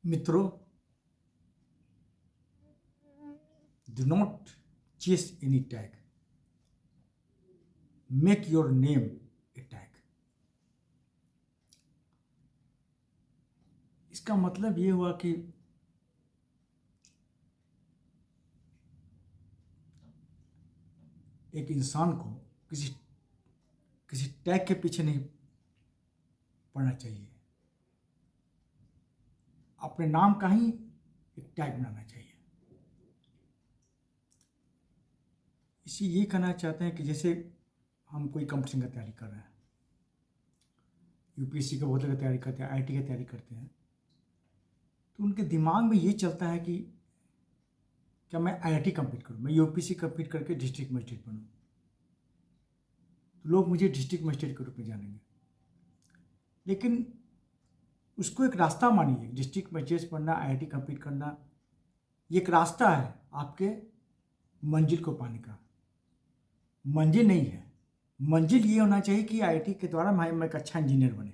मित्रों, do not chase any tag. Make your name a tag. इसका मतलब ये हुआ कि एक इंसान को किसी किसी टैग के पीछे नहीं पड़ना चाहिए। अपने नाम का ही एक टैग बनाना चाहिए। इसी ये कहना चाहते हैं कि जैसे हम कोई कंपटीशन की तैयारी कर रहे हैं, यूपीएससी का बहुत लोग तैयारी करते हैं, आईआईटी की तैयारी करते हैं, तो उनके दिमाग में ये चलता है कि क्या मैं आईआईटी कंप्लीट करूँ, मैं यूपीएससी कंप्लीट करके डिस्ट्रिक्ट मजिस्ट्रेट बनूँ, तो लोग मुझे डिस्ट्रिक्ट मजिस्ट्रेट के रूप में जानेंगे। लेकिन उसको एक रास्ता मानिए। डिस्ट्रिक्ट मजिस्ट्रेट बनना, आईआईटी कंप्लीट करना, ये एक रास्ता है आपके मंजिल को पाने का, मंजिल नहीं है। मंजिल ये होना चाहिए कि आईआईटी के द्वारा मैं एक अच्छा इंजीनियर बने,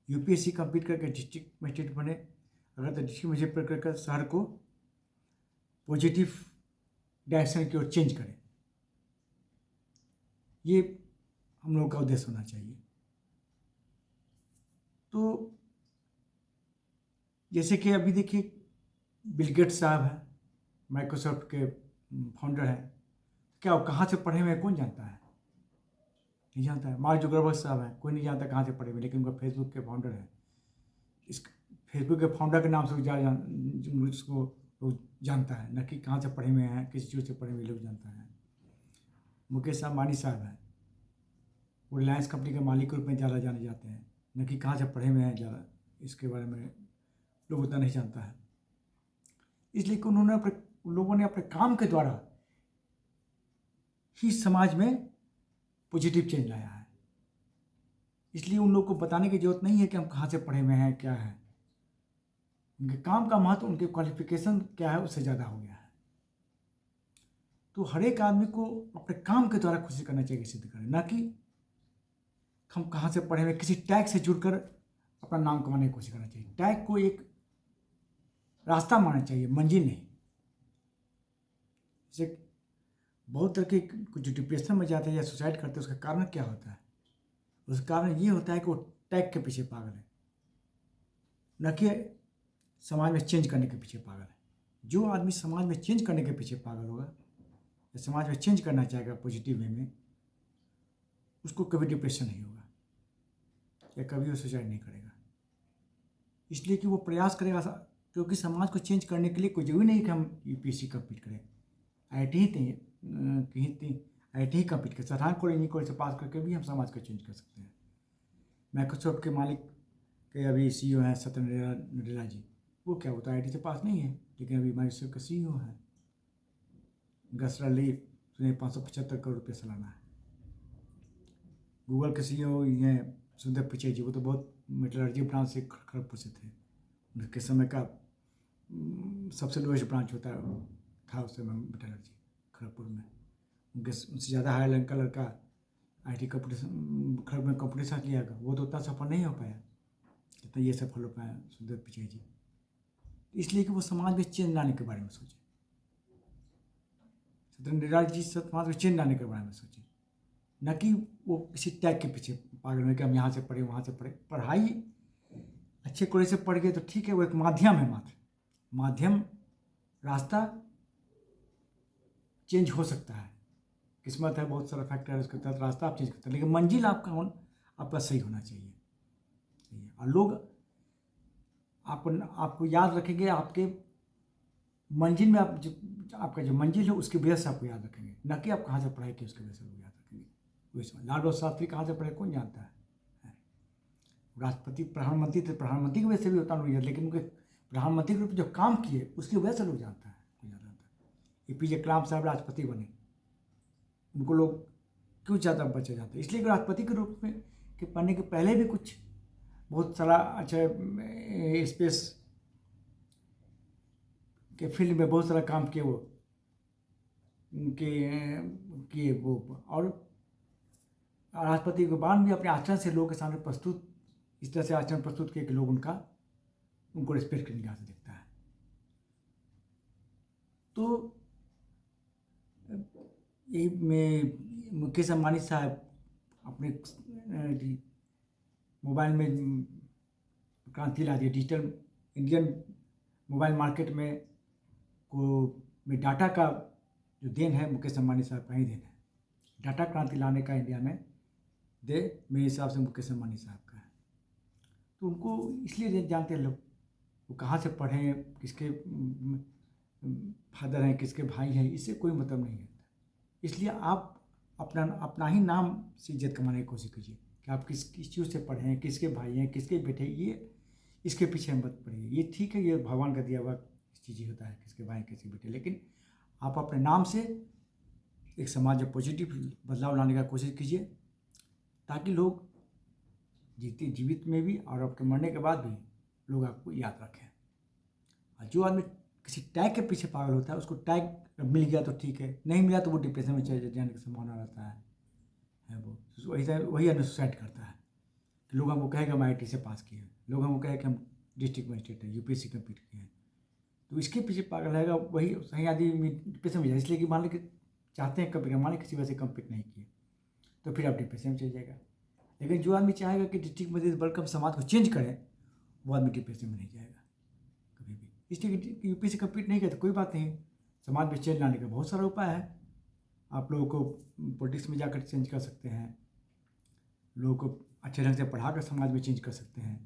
यूपीएससी कंप्लीट करके डिस्ट्रिक्ट मजिस्ट्रेट बने, अगर तो डिस्ट्रिक्ट मजिस्ट्रेट करके शहर को पॉजिटिव डायरेक्शन की ओर चेंज करें। ये हम लोगों का उद्देश्य होना चाहिए। तो जैसे कि अभी देखिए, बिल गेट्स साहब हैं, माइक्रोसॉफ्ट के फाउंडर हैं। क्या वो कहाँ से पढ़े हुए हैं कौन जानता है? नहीं जानता है। मार्क जुकरबर्ग साहब हैं, कोई नहीं जानता कहाँ से पढ़े हुए, लेकिन उनका फेसबुक के फाउंडर हैं। इस फेसबुक के फाउंडर के नाम से उसको लोग जानता है, न कि कहाँ से पढ़े हुए हैं, किसी चीज़ से पढ़े हुए लोग जानता है। मुकेश अंबानी साहब हैं, वो रिलायंस कंपनी के मालिक के रूप में ज़्यादा जाने जाते हैं, न कि कहाँ से पढ़े हुए हैं ज़्यादा, इसके बारे में लोग उतना नहीं जानता है। इसलिए कि लोगों ने अपने काम के द्वारा ही समाज में पॉजिटिव चेंज लाया है। इसलिए उन लोगों को बताने की जरूरत नहीं है कि हम कहाँ से पढ़े हुए हैं, क्या है। उनके काम का महत्व, उनके क्वालिफिकेशन क्या है, उससे ज़्यादा हो गया है। तो हर एक आदमी को अपने काम के द्वारा खुशी करना चाहिए, सिद्ध करें, ना कि हम कहाँ से पढ़े हुए, किसी टैग से जुड़कर अपना नाम कमाने की कोशिश करना चाहिए। टैग को एक रास्ता मानना चाहिए, मंजिल नहीं। जैसे बहुत तरह के कुछ डिप्रेशन में जाते हैं या सुसाइड करते हैं, उसका कारण क्या होता है? उसका कारण ये होता है कि वो टैग के पीछे पागल है, न कि समाज में चेंज करने के पीछे पागल है। जो आदमी समाज में चेंज करने के पीछे पागल होगा या समाज में चेंज करना चाहेगा पॉजिटिव वे में, उसको कभी डिप्रेशन नहीं होगा या कभी वो सुसाइड नहीं करेगा। इसलिए कि वो प्रयास करेगा, क्योंकि समाज को चेंज करने के लिए कोई जरूरी नहीं कि हम यूपीएससी कंप्लीट करें। आईआईटी ही कंप्लीट कर, साधारण कॉलेज से पास करके भी हम समाज को चेंज कर सकते हैं। माइक्रोसॉफ्ट के मालिक के अभी सीईओ हैं सत्य नडेला जी, वो क्या होता है, आईआईटी से पास नहीं है, लेकिन अभी माइक्रोसॉफ्ट का सीईओ है। उनका सैलरी 575 करोड़ रुपये सालाना है। गूगल के सीईओ हैं सुंदर पिचाई जी, वो तो बहुत मेटलर्जी ब्रांच से खड़गपुर से थे। उनके समय का सबसे लोएस्ट ब्रांच था उस समय मेटलर्जी खड़गपुर में। उनसे ज़्यादा हाई रैंक का लड़का आईटी कंपटीशन खड़गपुर में कंपटीशन लिया गया, वो तो उतना सफल नहीं हो पाया जितना ये सफल हो पाया सुंदर पिचाई जी। इसलिए कि वो समाज में चेंज लाने के बारे में सोचे, सत्येंद्र जी समाज में चेंज लाने के बारे में सोचे, न कि वो किसी टैग के पीछे पागल में कि हम यहाँ से पढ़े वहाँ से पढ़े। पढ़ाई अच्छे कॉलेज से पढ़ गए तो ठीक है, वो एक माध्यम है, मात्र माध्यम, रास्ता चेंज हो सकता है, किस्मत है, बहुत सारा फैक्टर है, उसके तहत रास्ता आप चेंज करते हैं, लेकिन मंजिल आपका सही होना चाहिए। और लोग आपको याद रखेंगे, आपके मंजिल में आपका जो मंजिल है उसकी वजह से आपको याद रखेंगे, न कि आप कहाँ से पढ़ाई की उसकी वजह से लोग याद रखेंगे। लाल बहादुर शास्त्री कहाँ से पढ़े कौन जानता है? राष्ट्रपति प्रधानमंत्री थे, प्रधानमंत्री की वजह से भी होता नहीं, लेकिन उनके प्रधानमंत्री के रूप में जो काम किए उसकी वजह से लोग जानता है, कोई याद आता है। एपीजे कलाम साहब राष्ट्रपति बने, उनको लोग क्यों ज़्यादा बचे जाते हैं? इसलिए राष्ट्रपति के रूप में के बनने के पहले भी कुछ बहुत सारा अच्छा स्पेस के फील्ड में बहुत सारा काम किए, वो किए वो, और राष्ट्रपति के बाद भी अपने आचरण से लोगों के सामने प्रस्तुत, इस तरह से आचरण प्रस्तुत किए कि लोग उनका उनको रिस्पेक्ट करने के हाथ से देखता है। तो ये में मुकेश अंबानी साहब अपने मोबाइल में क्रांति ला दी। डिजिटल इंडियन मोबाइल मार्केट में में डाटा का जो देन है मुकेश अंबानी साहब का ही देन है। डाटा क्रांति लाने का इंडिया में मेरे हिसाब से मुकेश अंबानी साहब का है। तो उनको इसलिए जानते हैं लोग, वो कहाँ से पढ़े हैं, किसके फादर हैं, किसके भाई हैं, इससे कोई मतलब नहीं है। इसलिए आप अपना ही नाम से इज्जत कमाने की कोशिश कीजिए कि आप किस चीज़ से पढ़े हैं, किसके भाई हैं, किसके बेटे, ये इसके पीछे मत पड़िए। ये ठीक है, ये भगवान का दिया हुआ चीज़ ही होता है, किसके भाई किसके बेटे, लेकिन आप अपने नाम से एक समाज में पॉजिटिव बदलाव लाने का कोशिश कीजिए, ताकि लोग जीवित में भी और आपके मरने के बाद भी लोग आपको याद रखें। और जो आदमी किसी टैग के पीछे पागल होता है, उसको टैग मिल गया तो ठीक है, नहीं मिला तो वो डिप्रेशन में चले जाने की संभावना रहता है वो वही आदमी सुसाइड करता है। कि लोग हमको कहेगा हम IIT से पास किए हैं, लोग हमको कहे कि हम डिस्ट्रिक्ट मजिस्ट्रेट हैं, UPSC कंप्लीट किए हैं, तो इसके पीछे पागल रहेगा वही सही आदमी डिप्रेशन में जाए। इसलिए कि मान लो कि चाहते हैं कंप्लीट, मान लो किसी वजह से कंप्लीट नहीं किए तो फिर आप डिप्रेशन में चले जाएगा। लेकिन जो आदमी चाहेगा कि डिस्ट्रिक्ट मजिस्ट्रेट बनकर समाज को चेंज करें, वो आदमी डिप्रेशन में नहीं जाएगा कभी भी। इसलिए कि UPSC कंप्लीट नहीं किया तो कोई बात नहीं, समाज में चेंज लाने का बहुत सारा उपाय है। आप लोगों को पॉलिटिक्स में जाकर चेंज कर सकते हैं, लोगों को अच्छे ढंग से पढ़ा कर समाज में चेंज कर सकते हैं,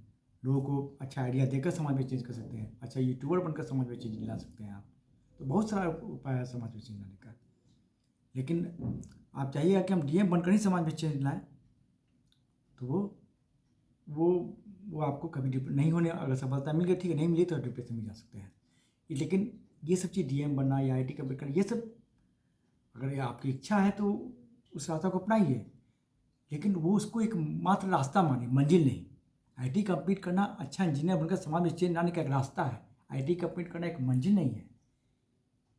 लोगों को अच्छा आइडिया देकर समाज में चेंज कर सकते हैं, अच्छा यूट्यूबर बनकर समाज में चेंज ला सकते हैं आप। तो बहुत सारा उपाय है समाज में चेंज लाने का। लेकिन आप चाहिएगा कि हम DM बनकर ही समाज में चेंज लाएं, तो वो आपको कभी नहीं होने, अगर सफलता मिल गई ठीक है, नहीं मिली तो डिप्रेशन में जा सकते हैं। लेकिन ये सब चीज़ DM बनना या IIT कंप्लीट करना, ये सब अगर ये आपकी इच्छा है तो उस रास्ता को अपनाइए, लेकिन वो उसको एक मात्र रास्ता मानिए, मंजिल नहीं। IIT कंप्लीट करना, अच्छा इंजीनियर बनकर समाज में चेंज लाने का एक रास्ता है। IIT कंप्लीट करना एक मंजिल नहीं है।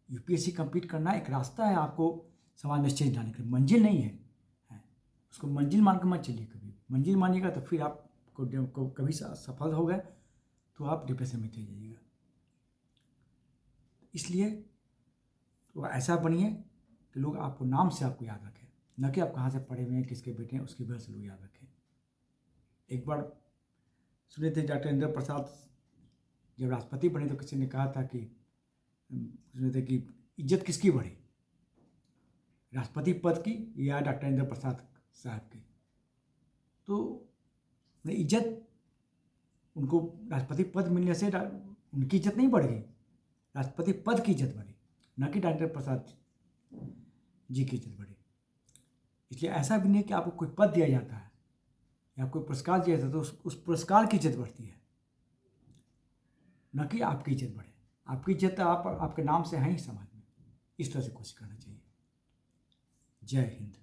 UPSC कंप्लीट करना एक रास्ता है आपको समाज में चेंज लाने का, मंजिल नहीं है। उसको मंजिल मान कर मत चलिए। कभी मंजिल मानिएगा तो फिर आपको कभी सफल हो गए तो आप डिप्रेशन में चले जाइएगा। इसलिए तो ऐसा बनिए कि लोग आपको नाम से आपको याद रखें, न कि आप कहाँ से पढ़े हुए हैं, किसके बेटे हैं, उसकी वजह से लोग याद रखें। एक बार सुने थे डॉक्टर इंद्र प्रसाद जब राष्ट्रपति बने तो किसी ने कहा था कि सुने थे कि इज्जत किसकी बढ़ी, राष्ट्रपति पद की या डॉक्टर इंद्र प्रसाद साहब की। तो इज्जत, उनको राष्ट्रपति पद मिलने से उनकी इज्जत नहीं बढ़ गई, राष्ट्रपति पद की इज्जत बढ़ी, न कि डॉक्टर प्रसाद जी की इज्जत बढ़ी। इसलिए ऐसा भी नहीं कि आपको कोई पद दिया जाता है या कोई पुरस्कार दिया जाता है तो उस पुरस्कार की इज्जत बढ़ती है, न कि आपकी इज्जत बढ़े। आपकी इज्जत आप आपके नाम से है ही समाज में। इस तरह से कोशिश करना चाहिए। जय हिंद।